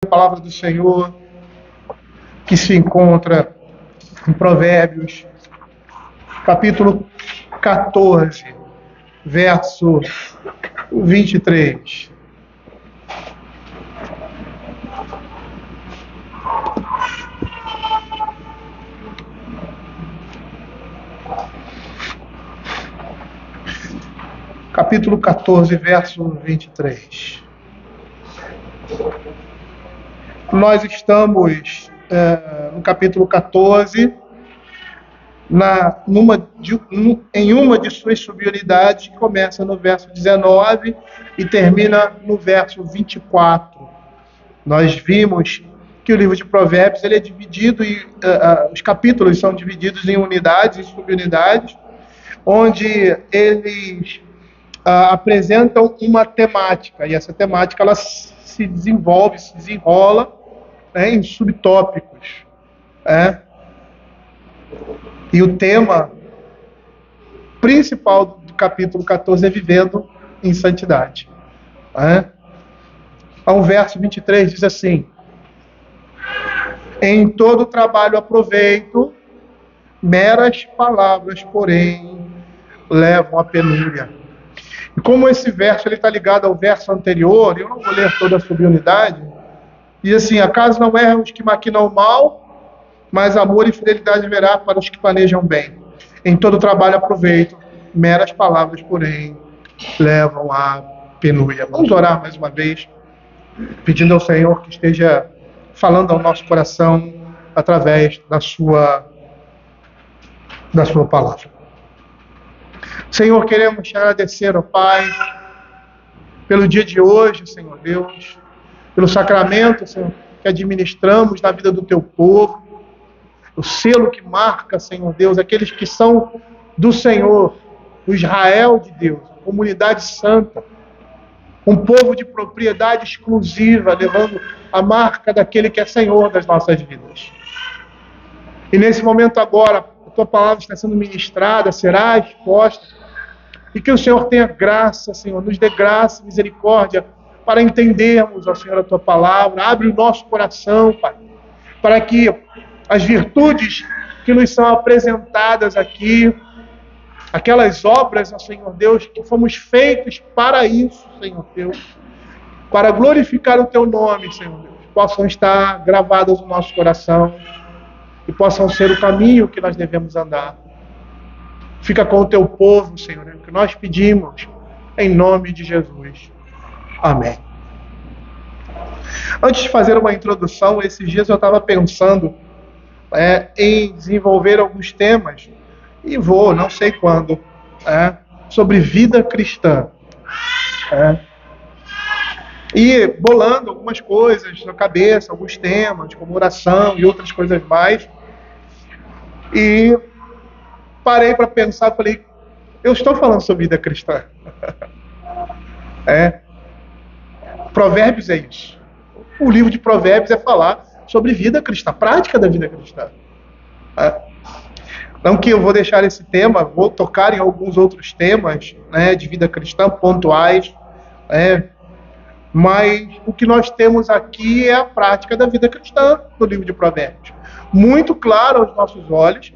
A palavra do Senhor que se encontra em Provérbios, capítulo 14, verso 23. Capítulo 14, verso 23. Nós estamos no capítulo 14, em uma de suas subunidades, que começa no verso 19 e termina no verso 24. Nós vimos que o livro de Provérbios ele é dividido, os capítulos são divididos em unidades e subunidades, onde eles apresentam uma temática, e essa temática ela se desenvolve, se desenrola em subtópicos. E o tema principal do capítulo 14 é vivendo em santidade. O verso 23 diz assim: em todo trabalho aproveito, meras palavras, porém, levam à penúria. E como esse verso está ligado ao verso anterior, eu não vou ler toda a subunidade, diz assim: acaso não erram os que maquinam o mal, mas amor e fidelidade haverá para os que planejam bem. Em todo trabalho aproveito, meras palavras, porém, levam à penúria. Vamos orar mais uma vez, pedindo ao Senhor que esteja falando ao nosso coração através da sua palavra. Senhor, queremos te agradecer, ó Pai, pelo dia de hoje, Senhor Deus, pelo sacramento, Senhor, que administramos na vida do teu povo, o selo que marca, Senhor Deus, aqueles que são do Senhor, o Israel de Deus, a comunidade santa, um povo de propriedade exclusiva, levando a marca daquele que é Senhor das nossas vidas. E nesse momento agora, a tua palavra está sendo ministrada, será exposta, e que o Senhor tenha graça, Senhor, nos dê graça e misericórdia para entendermos, ó Senhor, a tua palavra. Abre o nosso coração, Pai, para que as virtudes que nos são apresentadas aqui, aquelas obras, ó Senhor Deus, que fomos feitos para isso, Senhor Deus, para glorificar o teu nome, Senhor Deus, possam estar gravadas no nosso coração e possam ser o caminho que nós devemos andar. Fica com o teu povo, Senhor, é o que nós pedimos, em nome de Jesus. Amém. Antes de fazer uma introdução, esses dias eu estava pensando em desenvolver alguns temas, e vou, não sei quando, sobre vida cristã. E bolando algumas coisas na cabeça, alguns temas, como oração e outras coisas mais. E parei para pensar, falei, eu estou falando sobre vida cristã. Provérbios é isso. O livro de Provérbios é falar sobre vida cristã, prática da vida cristã. Não que eu vou deixar esse tema, vou tocar em alguns outros temas de vida cristã, pontuais, mas o que nós temos aqui é a prática da vida cristã no livro de Provérbios. Muito claro aos nossos olhos,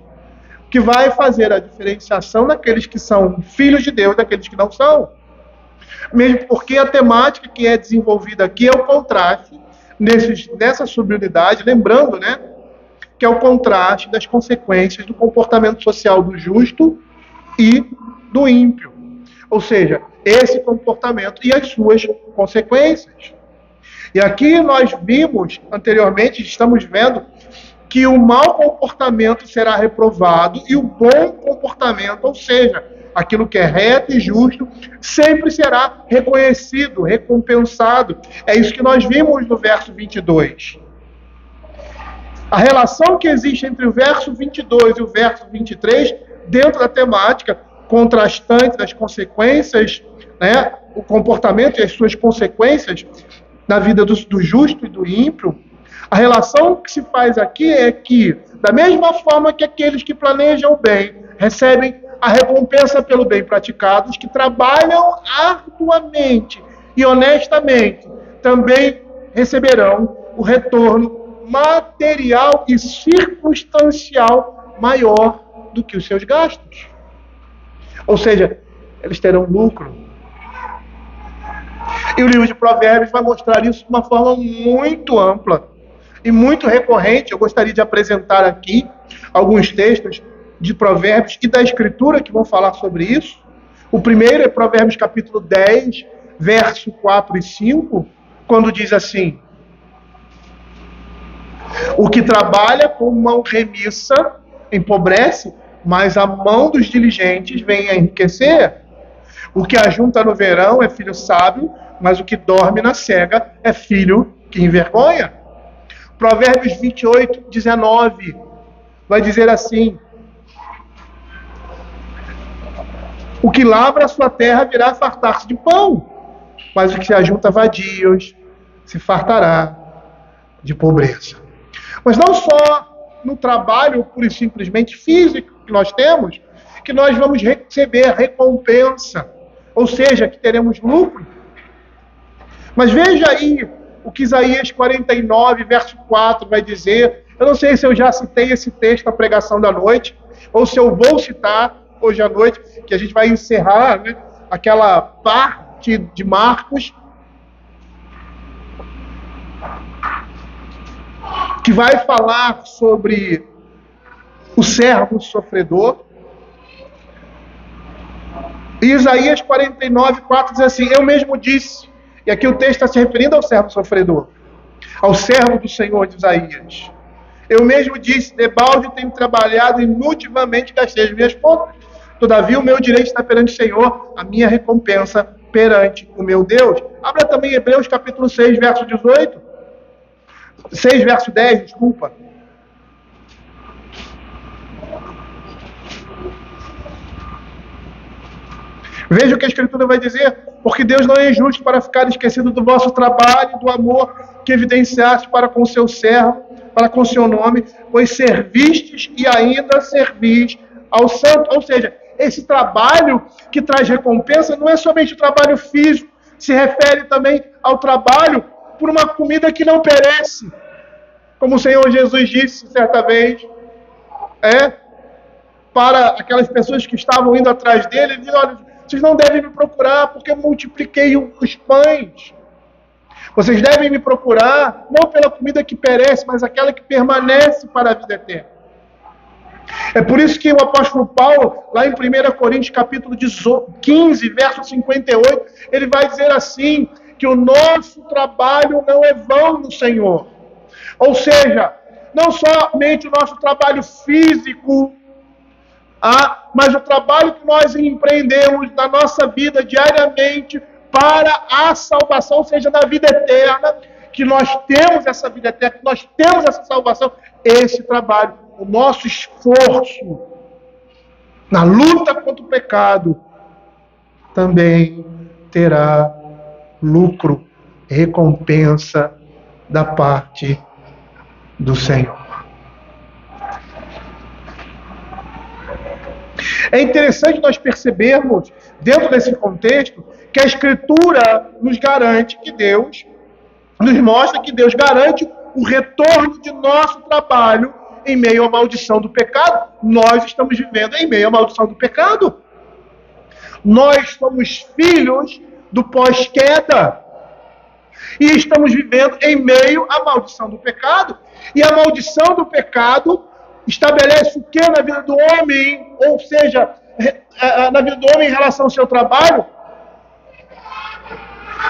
que vai fazer a diferenciação daqueles que são filhos de Deus daqueles que não são. Mesmo porque a temática que é desenvolvida aqui é o contraste nessa subunidade, lembrando, que é o contraste das consequências do comportamento social do justo e do ímpio. Ou seja, esse comportamento e as suas consequências. E aqui nós vimos anteriormente, estamos vendo, que o mau comportamento será reprovado e o bom comportamento, ou seja, aquilo que é reto e justo, sempre será reconhecido, recompensado. É isso que nós vimos no verso 22. A relação que existe entre o verso 22 e o verso 23, dentro da temática contrastante das consequências, o comportamento e as suas consequências na vida do justo e do ímpio, a relação que se faz aqui é que, da mesma forma que aqueles que planejam o bem recebem a recompensa pelo bem praticado, os que trabalham arduamente e honestamente também receberão o retorno material e circunstancial maior do que os seus gastos. Ou seja, eles terão lucro. E o livro de Provérbios vai mostrar isso de uma forma muito ampla e muito recorrente. Eu gostaria de apresentar aqui alguns textos de Provérbios e da Escritura que vão falar sobre isso. O primeiro é Provérbios capítulo 10, verso 4 e 5, quando diz assim: o que trabalha com mão remissa empobrece, mas a mão dos diligentes vem a enriquecer. O que ajunta no verão é filho sábio, mas o que dorme na cega é filho que envergonha. Provérbios 28, 19 vai dizer assim: o que lavra a sua terra virá fartar-se de pão, mas o que se ajunta vadios se fartará de pobreza. Mas não só no trabalho pura e simplesmente físico que nós temos, que nós vamos receber recompensa, ou seja, que teremos lucro. Mas veja aí o que Isaías 49, verso 4 vai dizer. Eu não sei se eu já citei esse texto na pregação da noite, ou se eu vou citar hoje à noite, que a gente vai encerrar, né, aquela parte de Marcos, que vai falar sobre o servo sofredor. E Isaías 49, 4 diz assim: eu mesmo disse, e aqui o texto está se referindo ao servo sofredor, ao servo do Senhor de Isaías. Eu mesmo disse, debalde tenho trabalhado inutilmente, gastei as minhas contas. Todavia o meu direito está perante o Senhor, a minha recompensa perante o meu Deus. Abra também Hebreus capítulo 6, verso 18. 6, verso 10, desculpa. Veja o que a Escritura vai dizer: porque Deus não é injusto para ficar esquecido do vosso trabalho e do amor que evidenciaste para com o seu servo, para com o seu nome, pois servistes e ainda servis ao santo. Ou seja, esse trabalho que traz recompensa não é somente o trabalho físico, se refere também ao trabalho por uma comida que não perece. Como o Senhor Jesus disse certa vez, para aquelas pessoas que estavam indo atrás dele, ele disse: olha, vocês não devem me procurar porque eu multipliquei os pães. Vocês devem me procurar não pela comida que perece, mas aquela que permanece para a vida eterna. É por isso que o apóstolo Paulo, lá em 1 Coríntios capítulo 15, verso 58, ele vai dizer assim, que o nosso trabalho não é vão no Senhor. Ou seja, não somente o nosso trabalho físico, mas o trabalho que nós empreendemos na nossa vida diariamente para a salvação, ou seja, na vida eterna, que nós temos essa vida eterna, que nós temos essa salvação, esse trabalho, o nosso esforço na luta contra o pecado, também terá lucro, recompensa da parte do Senhor. É interessante nós percebermos, dentro desse contexto, que a Escritura nos garante que Deus, nos mostra que Deus garante o retorno de nosso trabalho em meio à maldição do pecado. Nós estamos vivendo em meio à maldição do pecado. Nós somos filhos do pós-queda. E estamos vivendo em meio à maldição do pecado. E a maldição do pecado estabelece o que na vida do homem? Ou seja, na vida do homem em relação ao seu trabalho?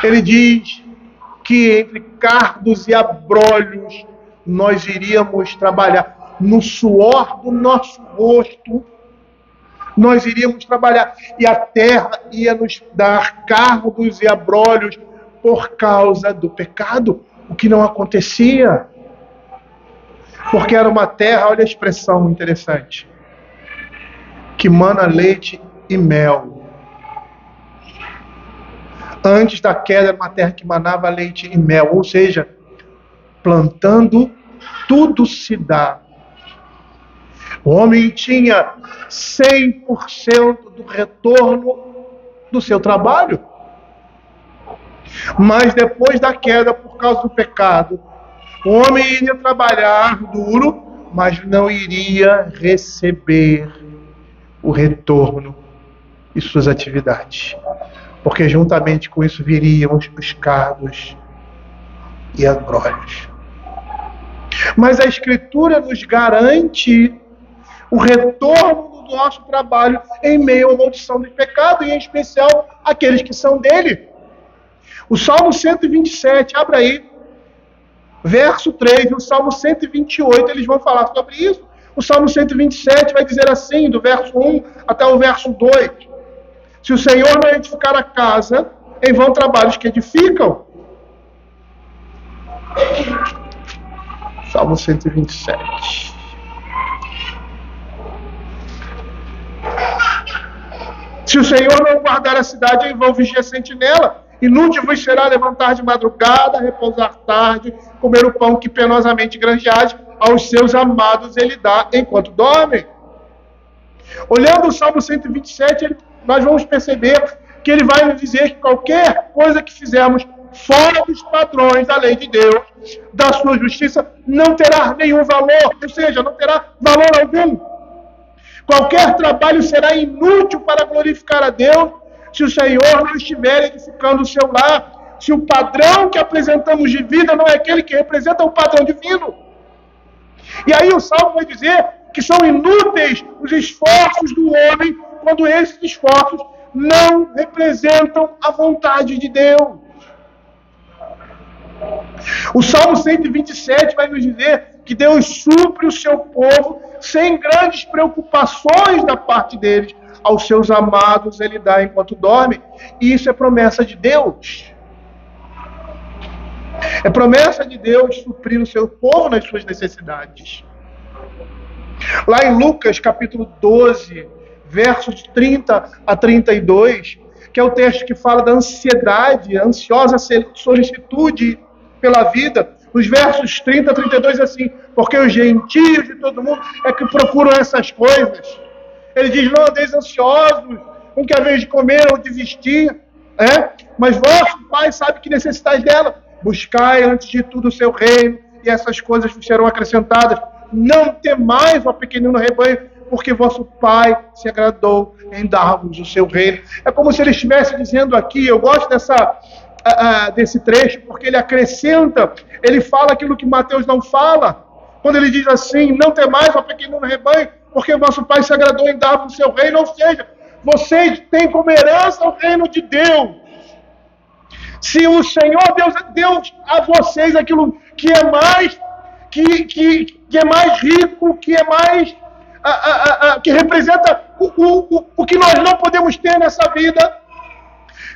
Ele diz que entre cardos e abrolhos nós iríamos trabalhar. No suor do nosso rosto nós iríamos trabalhar. E a terra ia nos dar cardos e abrolhos por causa do pecado, o que não acontecia. Porque era uma terra, olha a expressão interessante, que mana leite e mel. Antes da queda era uma terra que manava leite e mel, ou seja, plantando, tudo se dá. O homem tinha 100% do retorno do seu trabalho. Mas depois da queda, por causa do pecado, O homem iria trabalhar duro, mas não iria receber o retorno de suas atividades. Porque juntamente com isso viriam os cargos e as glórias. Mas a Escritura nos garante o retorno do nosso trabalho em meio à maldição do pecado, e em especial aqueles que são dele. O Salmo 127, abra aí, verso 3, e o Salmo 128, eles vão falar sobre isso. O Salmo 127 vai dizer assim, do verso 1 até o verso 2. Se o Senhor não edificar a casa, em vão trabalhos que edificam. Salmo 127. Se o Senhor não guardar a cidade, em vão vigia a sentinela. Inútil vos será levantar de madrugada, repousar tarde, comer o pão que penosamente granjeais, aos seus amados ele dá enquanto dormem. Olhando o Salmo 127, nós vamos perceber que ele vai nos dizer que qualquer coisa que fizermos fora dos padrões da lei de Deus, da sua justiça, não terá nenhum valor, ou seja, não terá valor algum. Qualquer trabalho será inútil para glorificar a Deus se o Senhor não estiver edificando o seu lar, se o padrão que apresentamos de vida não é aquele que representa o padrão divino. E aí o Salmo vai dizer que são inúteis os esforços do homem quando esses esforços não representam a vontade de Deus. O Salmo 127 vai nos dizer que Deus supre o seu povo sem grandes preocupações da parte deles. Aos seus amados ele dá enquanto dorme. E isso é promessa de Deus. É promessa de Deus suprir o seu povo nas suas necessidades. Lá em Lucas capítulo 12, versos 30 a 32, que é o texto que fala da ansiedade, a ansiosa solicitude pela vida. Os versos 30 a 32 é assim: porque os gentios de todo mundo é que procuram essas coisas. Ele diz: não andeis ansiosos, com que a vez de comer ou de vestir, mas vosso Pai sabe que necessitais dela. Buscai antes de tudo o seu reino, e essas coisas vos serão acrescentadas. Não temais, ó pequenino rebanho, porque vosso Pai se agradou em dar-vos o seu reino. É como se ele estivesse dizendo aqui, eu gosto desse trecho, porque ele acrescenta, ele fala aquilo que Mateus não fala, quando ele diz assim: não temais, ó pequenino rebanho, porque vosso Pai se agradou em dar-vos o seu reino. Ou seja, vocês têm como herança o reino de Deus. Se o Senhor Deus deu a vocês aquilo que é mais que é mais rico, que é mais que representa o que nós não podemos ter nessa vida,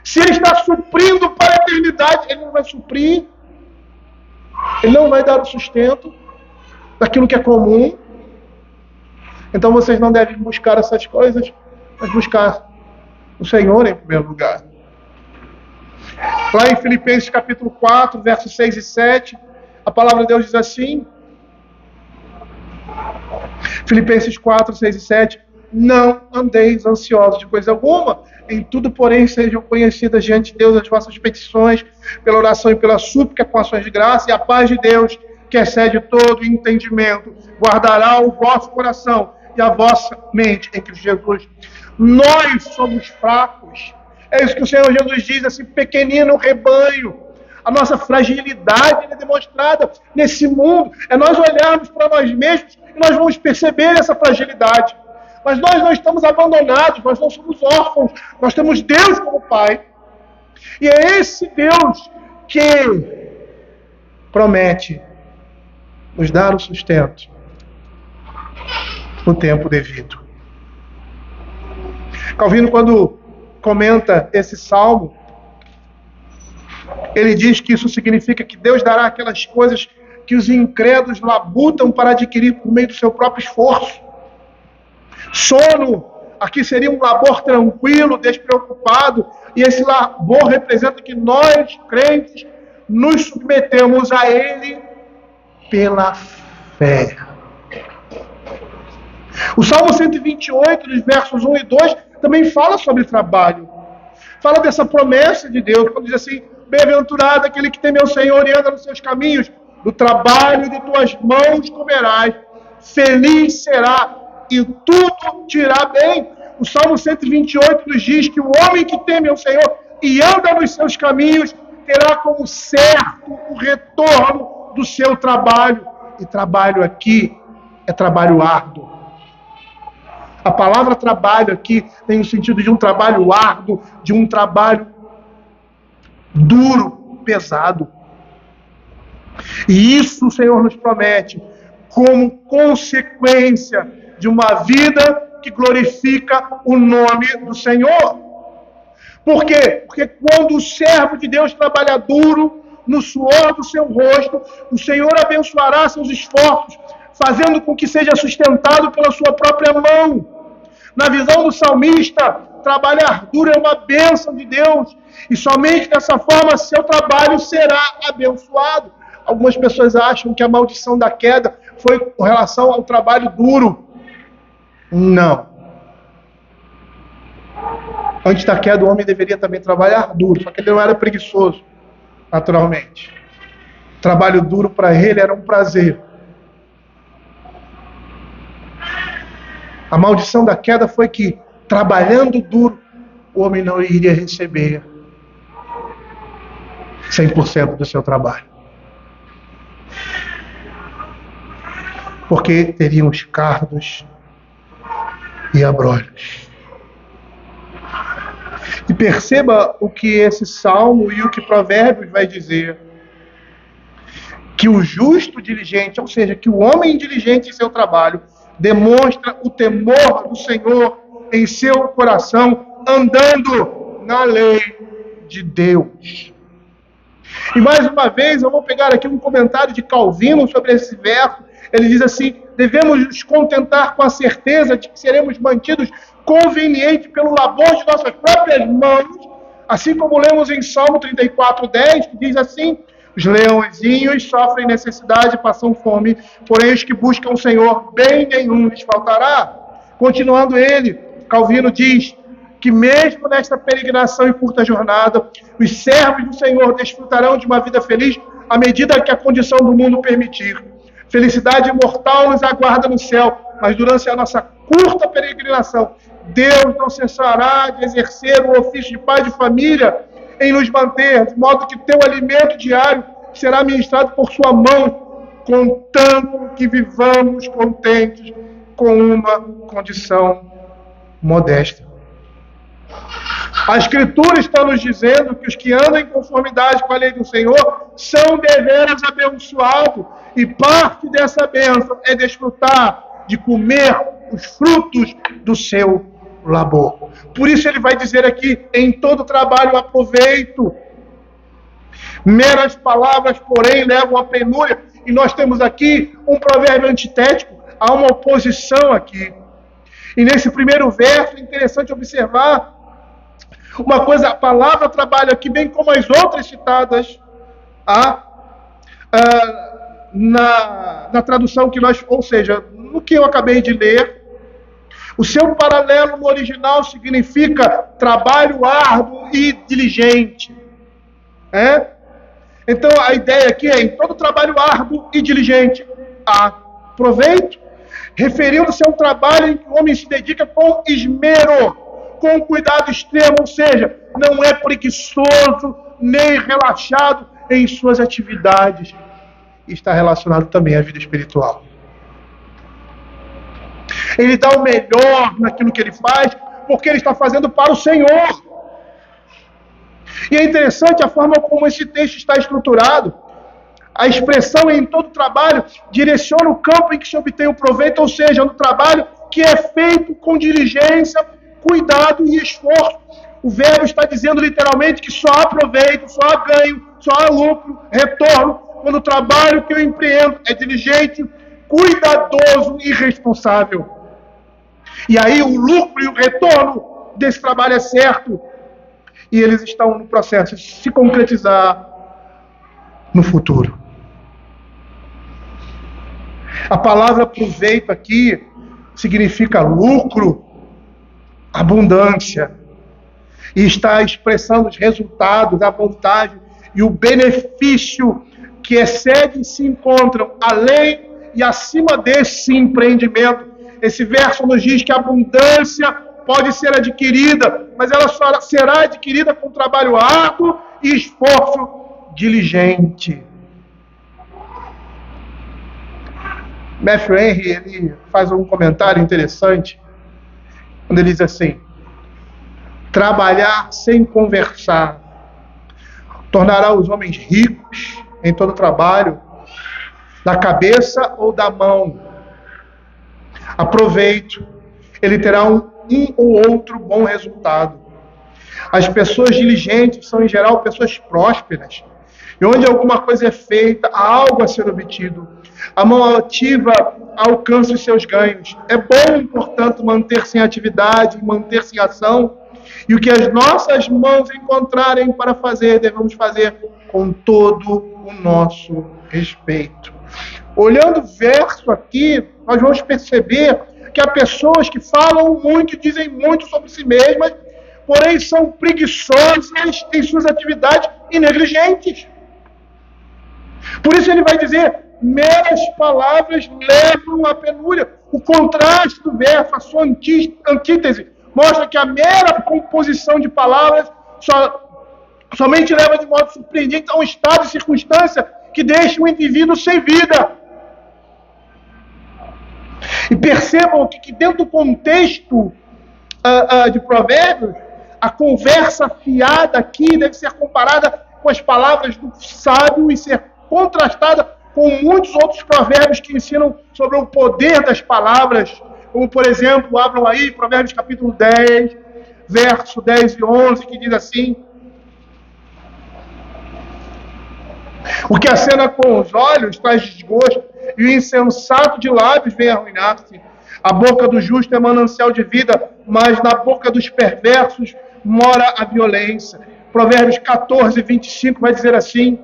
se Ele está suprindo para a eternidade, Ele não vai suprir, Ele não vai dar o sustento daquilo que é comum. Então vocês não devem buscar essas coisas, mas buscar o Senhor em primeiro lugar. Lá em Filipenses capítulo 4, versos 6 e 7, a palavra de Deus diz assim, Filipenses 4, 6 e 7, não andeis ansiosos de coisa alguma, em tudo, porém, sejam conhecidas diante de Deus as vossas petições, pela oração e pela súplica, com ações de graça, e a paz de Deus, que excede todo entendimento, guardará o vosso coração e a vossa mente em Cristo Jesus. Nós somos fracos. É isso que o Senhor Jesus diz, esse pequenino rebanho. A nossa fragilidade é demonstrada nesse mundo. É nós olharmos para nós mesmos e nós vamos perceber essa fragilidade. Mas nós não estamos abandonados, nós não somos órfãos. Nós temos Deus como Pai. E é esse Deus que promete nos dar o sustento no tempo devido. Calvino, quando comenta esse salmo, ele diz que isso significa que Deus dará aquelas coisas que os incrédulos labutam para adquirir por meio do seu próprio esforço. Sono, aqui seria um labor tranquilo, despreocupado, e esse labor representa que nós, crentes, nos submetemos a Ele pela fé. O Salmo 128, dos versos 1 e 2, também fala sobre trabalho. Fala dessa promessa de Deus, quando diz assim: bem-aventurado aquele que teme ao Senhor e anda nos seus caminhos. do trabalho de tuas mãos comerás, feliz será e tudo te irá bem. O Salmo 128 nos diz que o homem que teme ao Senhor e anda nos seus caminhos terá como certo o retorno do seu trabalho. E trabalho aqui é trabalho árduo. A palavra trabalho aqui tem o sentido de um trabalho árduo, de um trabalho duro, pesado. E isso o Senhor nos promete como consequência de uma vida que glorifica o nome do Senhor. Por quê? Porque quando o servo de Deus trabalha duro, no suor do seu rosto, o Senhor abençoará seus esforços, fazendo com que seja sustentado pela sua própria mão. Na visão do salmista, trabalhar duro é uma bênção de Deus, e somente dessa forma seu trabalho será abençoado. Algumas pessoas acham que a maldição da queda foi com relação ao trabalho duro. Não. Antes da queda, o homem deveria também trabalhar duro, só que ele não era preguiçoso, naturalmente. Trabalho duro para ele era um prazer. A maldição da queda foi que, trabalhando duro, o homem não iria receber 100% do seu trabalho. Porque teriam os cardos e abrolhos. E perceba o que esse salmo e o que Provérbios vai dizer. Que o justo diligente, ou seja, que o homem diligente em seu trabalho, demonstra o temor do Senhor em seu coração, andando na lei de Deus. E mais uma vez, eu vou pegar aqui um comentário de Calvino sobre esse verso. Ele diz assim: devemos nos contentar com a certeza de que seremos mantidos conveniente pelo labor de nossas próprias mãos, assim como lemos em Salmo 34:10, que diz assim: os leõezinhos sofrem necessidade e passam fome, porém os que buscam o Senhor, bem nenhum lhes faltará. Continuando ele, Calvino diz que mesmo nesta peregrinação e curta jornada, os servos do Senhor desfrutarão de uma vida feliz à medida que a condição do mundo permitir. Felicidade imortal nos aguarda no céu, mas durante a nossa curta peregrinação, Deus não cessará de exercer o ofício de pai de família em nos manter, de modo que teu alimento diário será ministrado por sua mão, contanto que vivamos contentes com uma condição modesta. A Escritura está nos dizendo que os que andam em conformidade com a lei do Senhor são deveras abençoados, e parte dessa bênção é desfrutar de comer os frutos do seu labor. Por isso ele vai dizer aqui: em todo trabalho aproveito. Meras palavras, porém, levam à penúria. E nós temos aqui um provérbio antitético, há uma oposição aqui. E nesse primeiro verso é interessante observar uma coisa: a palavra trabalho aqui, bem como as outras citadas na tradução que nós, ou seja, no que eu acabei de ler, o seu paralelo no original significa trabalho árduo e diligente. Então a ideia aqui é: em todo trabalho árduo e diligente há proveito, referindo-se a um trabalho em que o homem se dedica com esmero, com cuidado extremo, ou seja, não é preguiçoso nem relaxado em suas atividades. Está relacionado também à vida espiritual. Ele dá o melhor naquilo que ele faz, porque ele está fazendo para o Senhor. E é interessante a forma como esse texto está estruturado. A expressão em todo trabalho direciona o campo em que se obtém o proveito, ou seja, no trabalho que é feito com diligência, cuidado e esforço. O verbo está dizendo literalmente que só há proveito, só há ganho, só há lucro, retorno, quando o trabalho que eu empreendo é diligente, cuidadoso e responsável. E aí o lucro e o retorno desse trabalho é certo. E eles estão no processo de se concretizar no futuro. A palavra proveito aqui significa lucro, abundância. E está expressando os resultados, a vantagem e o benefício que excedem se encontram além e acima desse empreendimento. Esse verso nos diz que a abundância pode ser adquirida, mas ela só será adquirida com trabalho árduo e esforço diligente. Matthew Henry, ele faz um comentário interessante, quando ele diz assim: trabalhar sem conversar tornará os homens ricos em todo trabalho, da cabeça ou da mão. Aproveito, ele terá um ou outro bom resultado. As pessoas diligentes são, em geral, pessoas prósperas, e onde alguma coisa é feita, há algo a ser obtido. A mão ativa alcança os seus ganhos. É bom, portanto, manter-se em atividade, manter-se em ação, e o que as nossas mãos encontrarem para fazer, devemos fazer com todo o nosso respeito. Olhando o verso aqui, nós vamos perceber que há pessoas que falam muito e dizem muito sobre si mesmas, porém são preguiçosas em suas atividades e negligentes. Por isso ele vai dizer: meras palavras levam à penúria. O contraste do verso, a sua antítese, mostra que a mera composição de palavras somente leva de modo surpreendente a um estado de circunstância que deixa o indivíduo sem vida. E percebam que dentro do contexto de Provérbios, a conversa fiada aqui deve ser comparada com as palavras do sábio e ser contrastada com muitos outros provérbios que ensinam sobre o poder das palavras, como, por exemplo, abram aí Provérbios capítulo 10, verso 10 e 11, que diz assim: o que acena com os olhos traz desgosto, e o insensato de lábios vem arruinar-se. A boca do justo é manancial de vida, mas na boca dos perversos mora a violência. Provérbios 14, 25 vai dizer assim: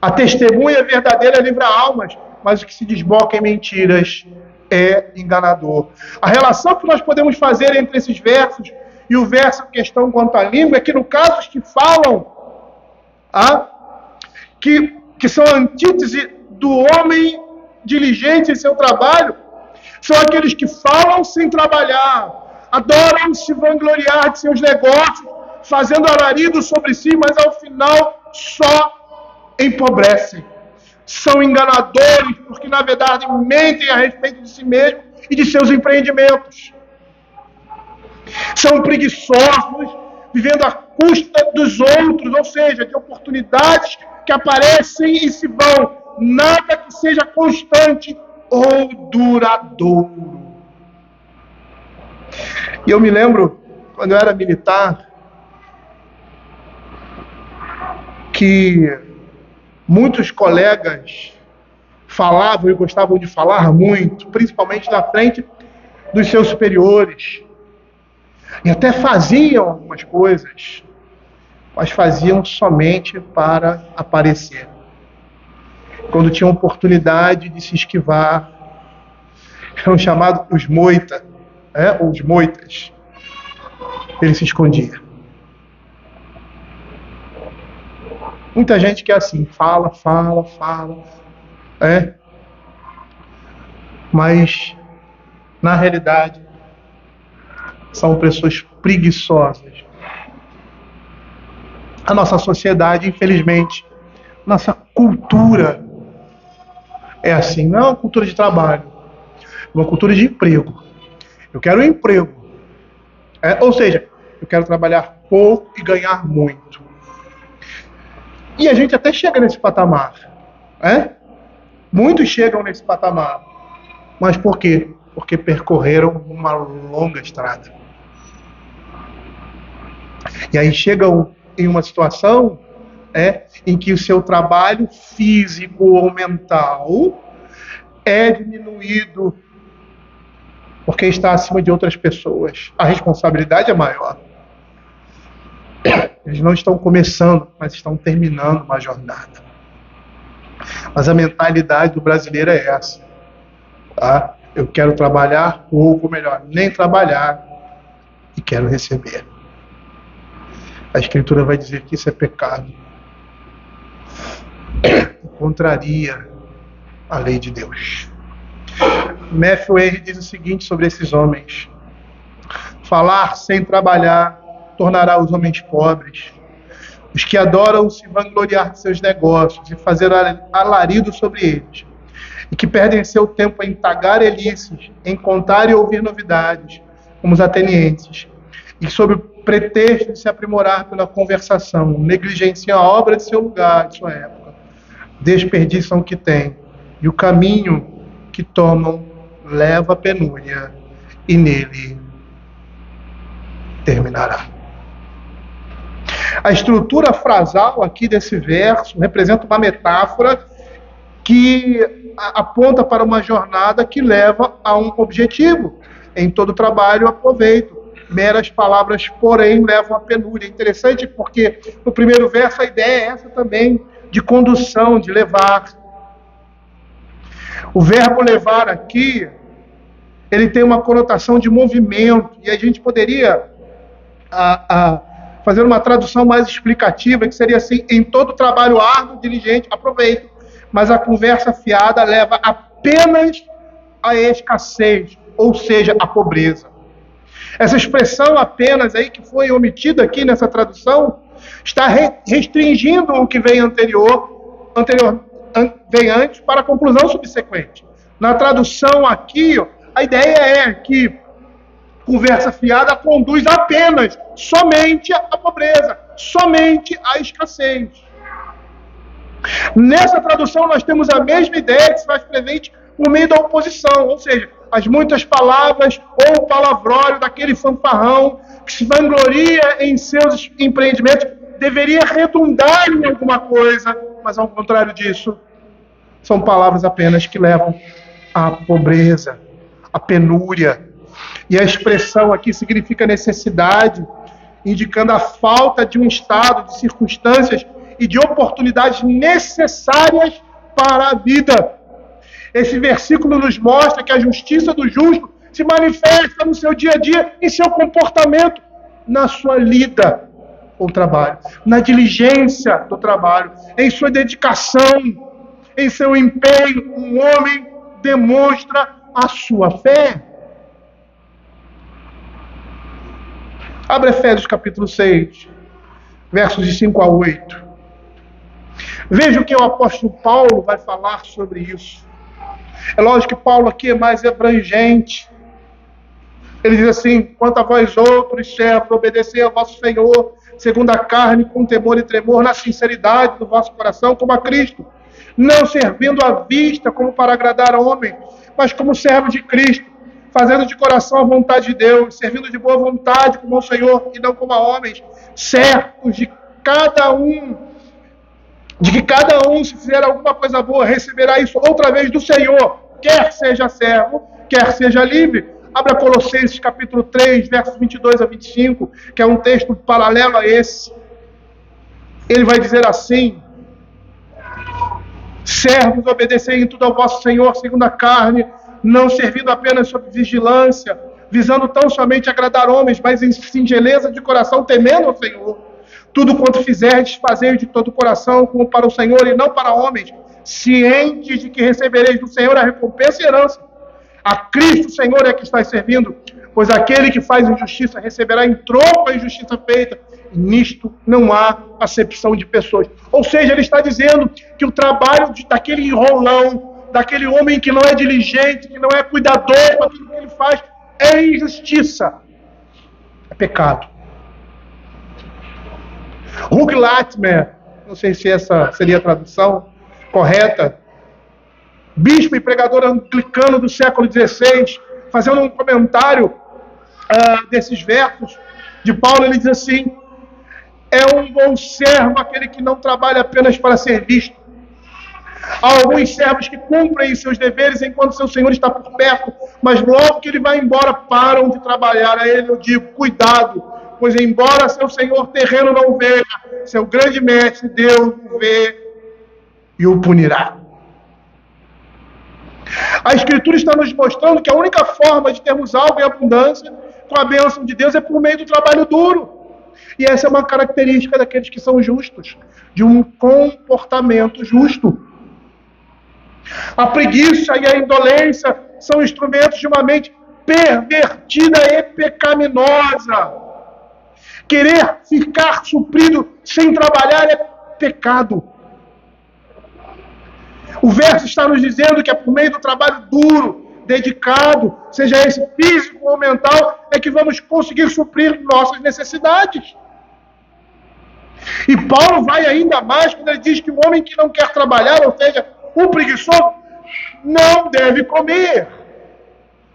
a testemunha verdadeira livra almas, mas o que se desboca em mentiras é enganador. A relação que nós podemos fazer entre esses versos e o verso questão quanto à língua é que, no caso, os que falam, que são a antítese do homem diligente em seu trabalho, são aqueles que falam sem trabalhar, adoram se vangloriar de seus negócios, fazendo alarido sobre si, mas ao final só empobrecem. São enganadores, porque na verdade mentem a respeito de si mesmo e de seus empreendimentos. São preguiçosos, vivendo à custa dos outros, ou seja, de oportunidades que aparecem e se vão, nada que seja constante ou duradouro. E eu me lembro, quando eu era militar, que muitos colegas falavam e gostavam de falar muito, principalmente na frente dos seus superiores. E até faziam algumas coisas, mas faziam somente para aparecer. Quando tinham oportunidade de se esquivar, eram chamados os moita, ou os moitas. Ele se escondia. Muita gente que é assim, fala, mas na realidade são pessoas preguiçosas. A nossa sociedade, infelizmente, nossa cultura é assim, não é uma cultura de trabalho, é uma cultura de emprego. Eu quero um emprego. Ou seja, eu quero trabalhar pouco e ganhar muito. E a gente até chega nesse patamar. Muitos chegam nesse patamar. Mas por quê? Porque percorreram uma longa estrada. E aí chegam em uma situação em que o seu trabalho físico ou mental é diminuído porque está acima de outras pessoas. A responsabilidade é maior. Eles não estão começando, mas estão terminando uma jornada. Mas a mentalidade do brasileiro é essa. Eu quero trabalhar pouco, melhor, nem trabalhar, e quero receber. A Escritura vai dizer que isso é pecado. contraria a lei de Deus. Matthew Henry diz o seguinte sobre esses homens: falar sem trabalhar tornará os homens pobres. Os que adoram se vangloriar de seus negócios e fazer alarido sobre eles, e que perdem seu tempo em tagarelices, em contar e ouvir novidades, como os atenienses, e sob o pretexto de se aprimorar pela conversação, negligenciam a obra de seu lugar, de sua época, desperdiçam o que têm, e o caminho que tomam leva a penúria, e nele terminará. A estrutura frasal aqui desse verso representa uma metáfora que aponta para uma jornada que leva a um objetivo. Em todo trabalho há proveito. Meras palavras, porém, levam à penúria. É interessante porque no primeiro verso a ideia é essa também, de condução, de levar. O verbo levar aqui, ele tem uma conotação de movimento, e a gente poderia fazer uma tradução mais explicativa, que seria assim: em todo trabalho árduo, diligente, aproveito, mas a conversa fiada leva apenas à escassez, ou seja, à pobreza. Essa expressão apenas aí, que foi omitida aqui nessa tradução, está restringindo o que vem vem antes para a conclusão subsequente. Na tradução aqui, a ideia é que conversa fiada conduz apenas, somente à pobreza, somente à escassez. Nessa tradução nós temos a mesma ideia que se faz presente por meio da oposição, ou seja, as muitas palavras ou o palavrório daquele fanfarrão que se vangloria em seus empreendimentos deveria redundar em alguma coisa, mas ao contrário disso, são palavras apenas que levam à pobreza, à penúria. E a expressão aqui significa necessidade, indicando a falta de um estado, de circunstâncias e de oportunidades necessárias para a vida. Esse versículo nos mostra que a justiça do justo se manifesta no seu dia a dia, em seu comportamento, na sua lida com o trabalho, na diligência do trabalho, em sua dedicação, em seu empenho. Um homem demonstra a sua fé. Abre Efésios capítulo 6, versos de 5 a 8. Veja o que o apóstolo Paulo vai falar sobre isso. É lógico que Paulo aqui é mais abrangente. Ele diz assim: quanto a vós outros, servos, obedecei ao vosso Senhor, segundo a carne, com temor e tremor, na sinceridade do vosso coração, como a Cristo, não servindo à vista como para agradar ao homem, mas como servos de Cristo, fazendo de coração a vontade de Deus, servindo de boa vontade como ao Senhor e não como a homens, certos de que cada um, se fizer alguma coisa boa, receberá isso outra vez do Senhor, quer seja servo, quer seja livre. Abra Colossenses capítulo 3, versos 22 a 25, que é um texto paralelo a esse. Ele vai dizer assim: servos, obedecei em tudo ao vosso Senhor, segundo a carne, não servindo apenas sob vigilância, visando tão somente agradar homens, mas em singeleza de coração, temendo ao Senhor. Tudo quanto fizerdes, fazei de todo o coração, como para o Senhor e não para homens, cientes de que recebereis do Senhor a recompensa e herança. A Cristo, Senhor, é que estáis servindo, pois aquele que faz injustiça receberá em troco a injustiça feita. E nisto não há acepção de pessoas. Ou seja, ele está dizendo que o trabalho daquele enrolão, daquele homem que não é diligente, que não é cuidadoso com aquilo que ele faz, é injustiça, é pecado. Hugh Latimer, não sei se essa seria a tradução correta, bispo e pregador anglicano do século XVI, fazendo um comentário desses versos de Paulo, ele diz assim: é um bom servo aquele que não trabalha apenas para ser visto. Há alguns servos que cumprem seus deveres enquanto seu senhor está por perto, mas logo que ele vai embora, param de trabalhar. A ele eu digo: cuidado, pois embora seu senhor terreno não veja, seu grande mestre, Deus o vê e o punirá. A Escritura está nos mostrando que a única forma de termos algo em abundância, com a bênção de Deus, é por meio do trabalho duro. E essa é uma característica daqueles que são justos, de um comportamento justo. A preguiça e a indolência são instrumentos de uma mente pervertida e pecaminosa. Querer ficar suprido sem trabalhar é pecado. O verso está nos dizendo que é por meio do trabalho duro, dedicado, seja esse físico ou mental, é que vamos conseguir suprir nossas necessidades. E Paulo vai ainda mais quando ele diz que o homem que não quer trabalhar, ou seja, o preguiçoso, não deve comer.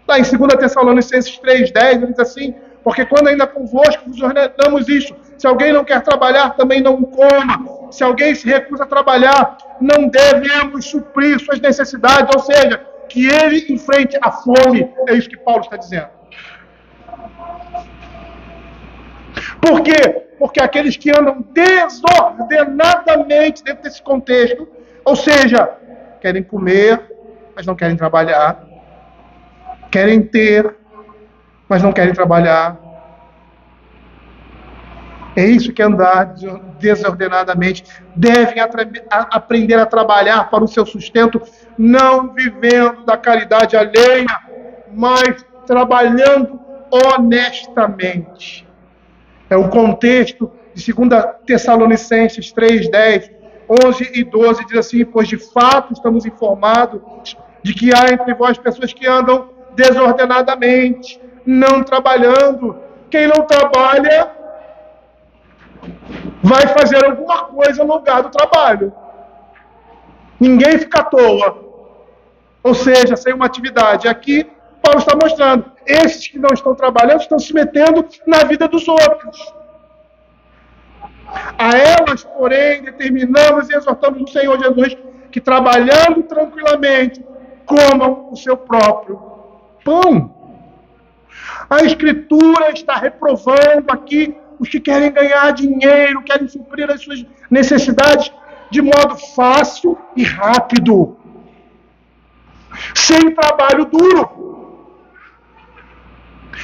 Lá em 2 Tessalonicenses 3,10, ele diz assim: porque quando ainda convosco vos ordenamos isto, se alguém não quer trabalhar, também não coma. Se alguém se recusa a trabalhar, não devemos suprir suas necessidades, ou seja, que ele enfrente a fome. É isso que Paulo está dizendo. Por quê? Porque aqueles que andam desordenadamente dentro desse contexto, ou seja, querem comer, mas não querem trabalhar, querem ter, mas não querem trabalhar. É isso que andar desordenadamente. Devem aprender a trabalhar para o seu sustento, não vivendo da caridade alheia, mas trabalhando honestamente. É o contexto de 2 Tessalonicenses 3:10, 11 e 12, diz assim: pois de fato estamos informados de que há entre vós pessoas que andam desordenadamente, não trabalhando. Quem não trabalha vai fazer alguma coisa no lugar do trabalho. Ninguém fica à toa, ou seja, sem uma atividade. Aqui Paulo está mostrando, esses que não estão trabalhando estão se metendo na vida dos outros. A elas, porém, determinamos e exortamos no Senhor Jesus que, trabalhando tranquilamente, comam o seu próprio pão. A Escritura está reprovando aqui os que querem ganhar dinheiro, querem suprir as suas necessidades de modo fácil e rápido, sem trabalho duro.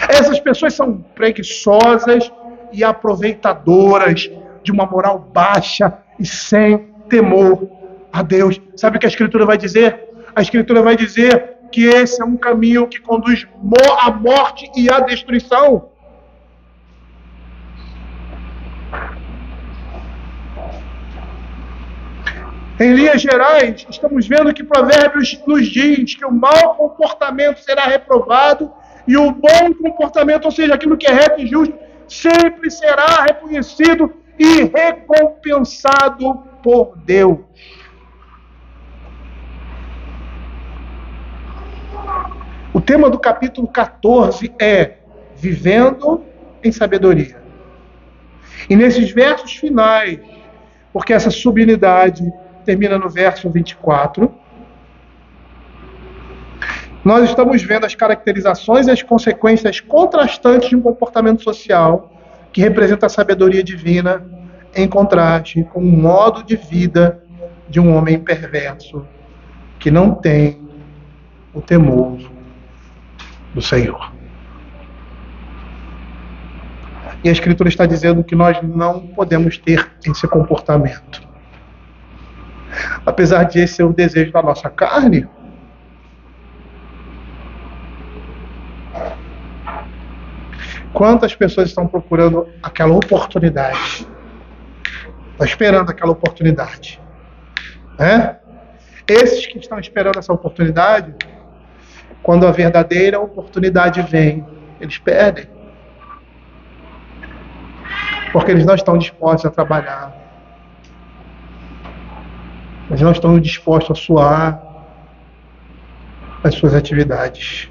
Essas pessoas são preguiçosas e aproveitadoras de uma moral baixa e sem temor a Deus. Sabe o que a Escritura vai dizer? A Escritura vai dizer que esse é um caminho que conduz à morte e à destruição. Em linhas gerais, estamos vendo que Provérbios nos diz que o mau comportamento será reprovado e o bom comportamento, ou seja, aquilo que é reto e justo, sempre será reconhecido e recompensado por Deus. O tema do capítulo 14 é vivendo em sabedoria. E nesses versos finais, porque essa subunidade termina no verso 24, nós estamos vendo as caracterizações e as consequências contrastantes de um comportamento social que representa a sabedoria divina em contraste com o modo de vida de um homem perverso que não tem o temor do Senhor. E a Escritura está dizendo que nós não podemos ter esse comportamento. Apesar de esse ser o desejo da nossa carne, quantas pessoas estão procurando aquela oportunidade? Estão esperando aquela oportunidade. Esses que estão esperando essa oportunidade, quando a verdadeira oportunidade vem, eles perdem. Porque eles não estão dispostos a trabalhar. Eles não estão dispostos a suar as suas atividades.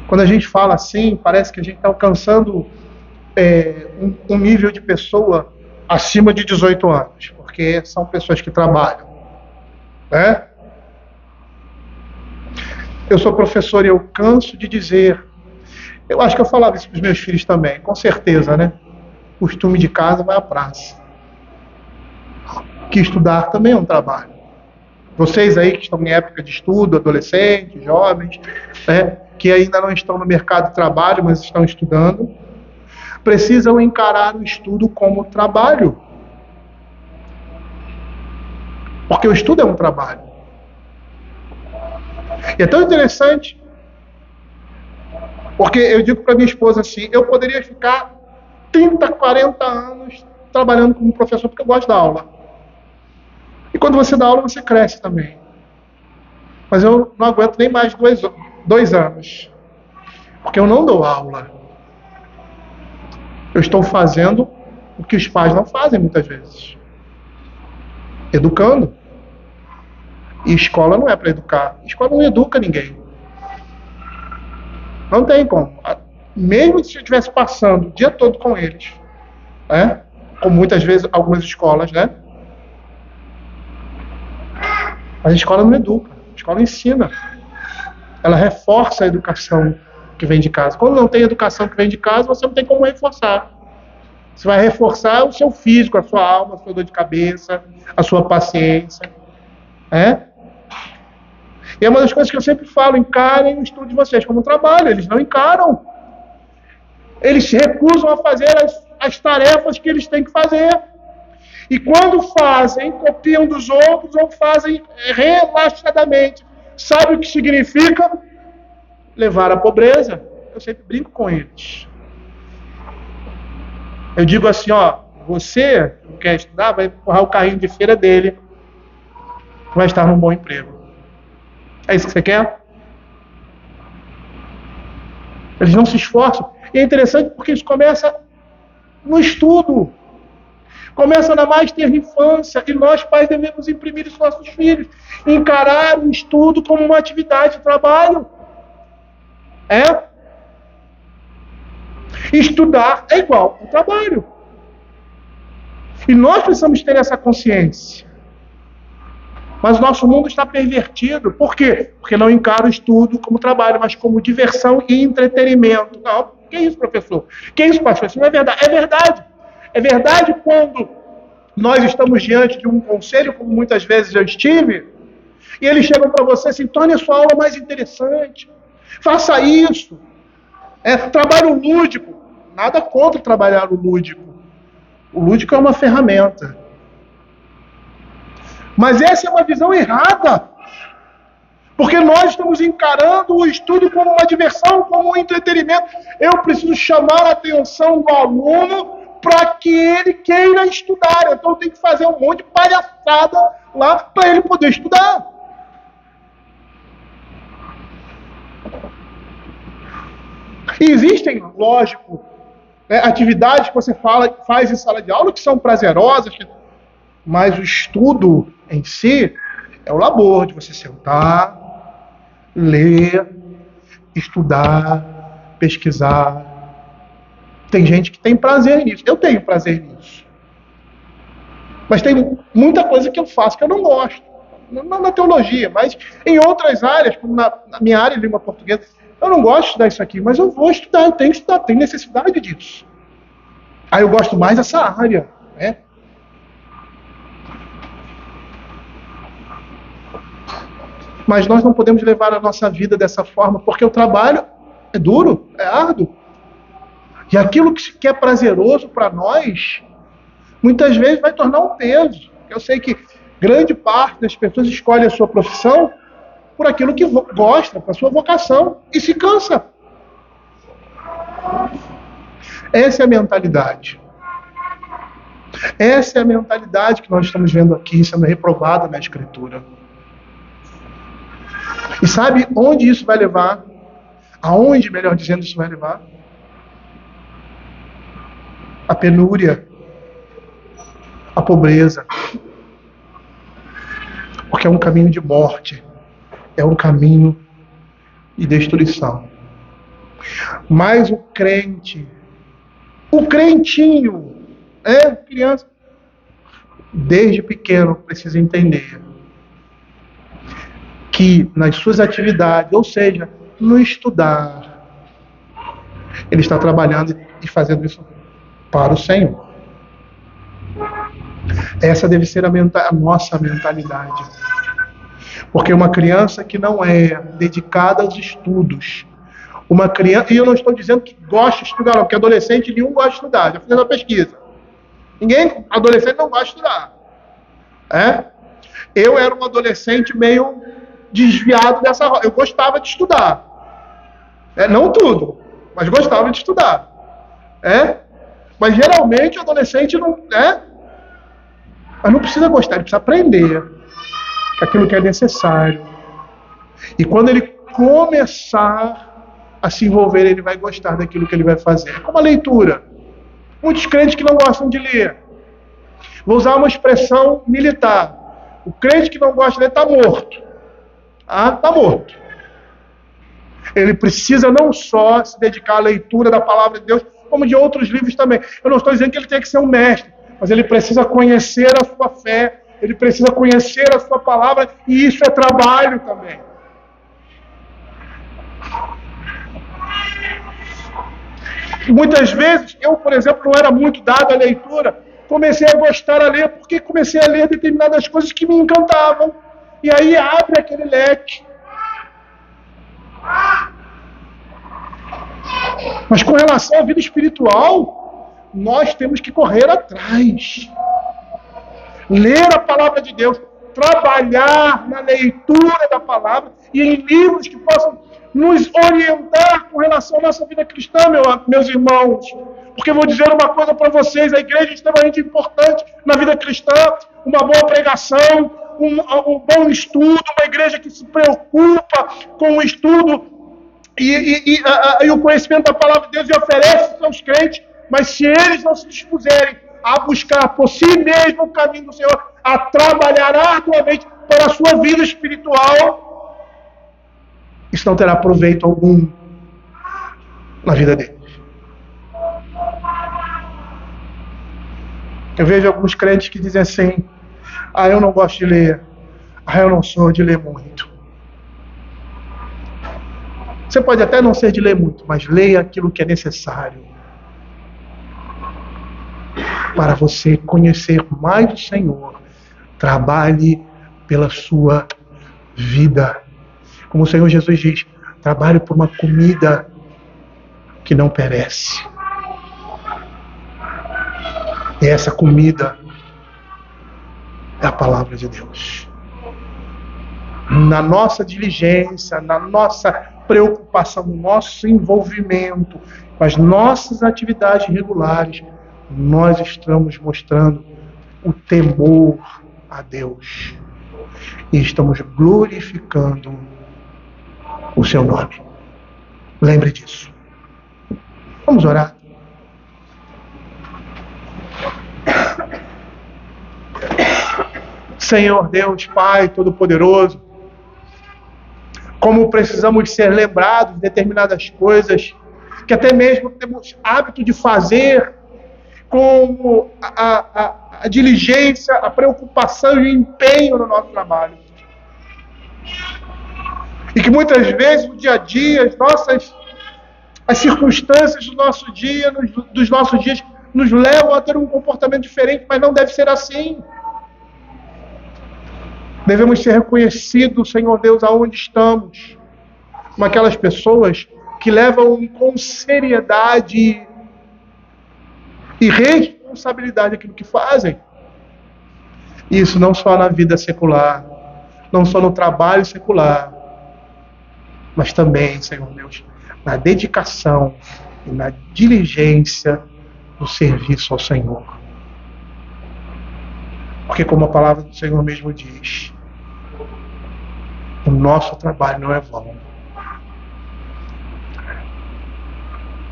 Quando a gente fala assim, parece que a gente está alcançando um nível de pessoa acima de 18 anos, porque são pessoas que trabalham, né? Eu sou professor e eu canso de dizer, eu acho que eu falava isso para os meus filhos também, com certeza, né? Costume de casa vai à praça. Que estudar também é um trabalho. Vocês aí que estão em época de estudo, adolescentes, jovens, né, que ainda não estão no mercado de trabalho, mas estão estudando, precisam encarar o estudo como trabalho. Porque o estudo é um trabalho. E é tão interessante, porque eu digo para minha esposa assim, eu poderia ficar 30, 40 anos trabalhando como professor porque eu gosto da aula. E quando você dá aula, você cresce também. Mas eu não aguento nem mais 2 anos. Porque eu não dou aula. Eu estou fazendo o que os pais não fazem muitas vezes. Educando. E escola não é para educar. Escola não educa ninguém. Não tem como. Mesmo se eu estivesse passando o dia todo com eles, né? Como muitas vezes algumas escolas, né? Mas a escola não educa. A escola ensina. Ela reforça a educação que vem de casa. Quando não tem educação que vem de casa, você não tem como reforçar. Você vai reforçar o seu físico, a sua alma, a sua dor de cabeça, a sua paciência. E é uma das coisas que eu sempre falo, encarem o estudo de vocês como um trabalho. Eles não encaram. Eles se recusam a fazer as tarefas que eles têm que fazer. E quando fazem, copiam dos outros ou fazem relaxadamente. Sabe o que significa? Levar à pobreza. Eu sempre brinco com eles. Eu digo assim, você não quer estudar, vai empurrar o carrinho de feira dele, vai estar num bom emprego. É isso que você quer? Eles não se esforçam. E é interessante porque isso começa no estudo. Começa na mais tenra infância. E nós, pais, devemos imprimir isso nos nossos filhos. Encarar o estudo como uma atividade de trabalho. Estudar é igual ao trabalho. E nós precisamos ter essa consciência. Mas o nosso mundo está pervertido. Por quê? Porque não encara o estudo como trabalho, mas como diversão e entretenimento. Não, que isso, professor? Que isso, pastor? Isso não é verdade. É verdade. É verdade quando nós estamos diante de um conselho, como muitas vezes eu estive, e eles chegam para você assim, torne a sua aula mais interessante. Faça isso. Trabalho lúdico. Nada contra trabalhar o lúdico. O lúdico é uma ferramenta. Mas essa é uma visão errada. Porque nós estamos encarando o estudo como uma diversão, como um entretenimento. Eu preciso chamar a atenção do aluno para que ele queira estudar. Então eu tenho que fazer um monte de palhaçada lá para ele poder estudar. E existem, lógico, atividades que você faz em sala de aula que são prazerosas, mas o estudo em si é o labor de você sentar, ler, estudar, pesquisar. Tem gente que tem prazer nisso. Eu tenho prazer nisso. Mas tem muita coisa que eu faço que eu não gosto. Não na teologia, mas em outras áreas, como na minha área de língua portuguesa. Eu não gosto de estudar isso aqui, mas eu vou estudar, eu tenho que estudar, tenho necessidade disso. Aí eu gosto mais dessa área, Mas nós não podemos levar a nossa vida dessa forma, porque o trabalho é duro, é árduo. E aquilo que é prazeroso para nós, muitas vezes vai tornar um peso. Eu sei que grande parte das pessoas escolhe a sua profissão por aquilo que gosta, por a sua vocação, e se cansa. Essa é a mentalidade. Essa é a mentalidade que nós estamos vendo aqui sendo reprovada na Escritura. E sabe onde isso vai levar? Aonde, melhor dizendo, isso vai levar? A penúria, a pobreza. Porque é um caminho de morte, é um caminho de destruição. Mas o crente, o crentinho, criança, desde pequeno precisa entender que nas suas atividades, ou seja, no estudar, ele está trabalhando e fazendo isso para o Senhor. Essa deve ser a nossa mentalidade. Porque uma criança que não é dedicada aos estudos, Uma criança, e eu não estou dizendo que gosta de estudar, não, porque adolescente nenhum gosta de estudar. Já fiz uma pesquisa. Ninguém, adolescente não gosta de estudar. Eu era um adolescente meio desviado dessa roda. Eu gostava de estudar. Não tudo, mas gostava de estudar. Mas geralmente o adolescente não. Mas não precisa gostar, ele precisa aprender aquilo que é necessário. E quando ele começar a se envolver, ele vai gostar daquilo que ele vai fazer. Como a leitura. Muitos crentes que não gostam de ler. Vou usar uma expressão militar. O crente que não gosta de ler está morto. Está morto. Ele precisa não só se dedicar à leitura da palavra de Deus, como de outros livros também. Eu não estou dizendo que ele tem que ser um mestre, mas ele precisa conhecer a sua fé, ele precisa conhecer a sua palavra, e isso é trabalho também. Muitas vezes, eu, por exemplo, não era muito dado à leitura, comecei a gostar a ler, porque comecei a ler determinadas coisas que me encantavam. E aí abre aquele leque. Mas com relação à vida espiritual, nós temos que correr atrás. Ler a palavra de Deus, trabalhar na leitura da palavra e em livros que possam nos orientar com relação à nossa vida cristã, meus irmãos. Porque eu vou dizer uma coisa para vocês, a igreja é extremamente importante na vida cristã, uma boa pregação, um bom estudo, uma igreja que se preocupa com o estudo e o conhecimento da palavra de Deus e oferece aos seus crentes, mas se eles não se dispuserem a buscar por si mesmo o caminho do Senhor, a trabalhar arduamente para a sua vida espiritual, isso não terá proveito algum na vida deles. Eu vejo alguns crentes que dizem assim: eu não gosto de ler, eu não sou de ler muito. Você pode até não ser de ler muito, mas leia aquilo que é necessário para você conhecer mais o Senhor. Trabalhe pela sua vida. Como o Senhor Jesus diz, trabalhe por uma comida que não perece. E essa comida é a palavra de Deus. Na nossa diligência, na nossa preocupação, no nosso envolvimento com as nossas atividades regulares, nós estamos mostrando o temor a Deus. E estamos glorificando o seu nome. Lembre disso. Vamos orar. Senhor Deus, Pai Todo-Poderoso, como precisamos ser lembrados de determinadas coisas que até mesmo temos hábito de fazer, como a diligência, a preocupação e o empenho no nosso trabalho. E que muitas vezes no dia a dia, as circunstâncias do nosso dia, dos nossos dias, nos levam a ter um comportamento diferente, mas não deve ser assim. Devemos ser reconhecidos, Senhor Deus, aonde estamos. Como aquelas pessoas que levam com seriedade e responsabilidade aquilo que fazem. Isso não só na vida secular, não só no trabalho secular, mas também, Senhor Deus, na dedicação e na diligência do serviço ao Senhor. Porque como a palavra do Senhor mesmo diz, o nosso trabalho não é vão.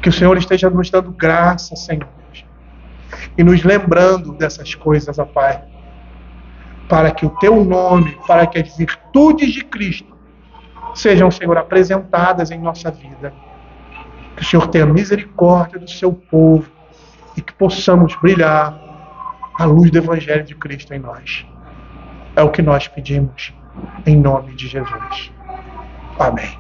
Que o Senhor esteja nos dando graça, Senhor, e nos lembrando dessas coisas, ó Pai, para que o Teu nome, para que as virtudes de Cristo sejam, Senhor, apresentadas em nossa vida. Que o Senhor tenha misericórdia do Seu povo e que possamos brilhar a luz do Evangelho de Cristo em nós. É o que nós pedimos, em nome de Jesus. Amém.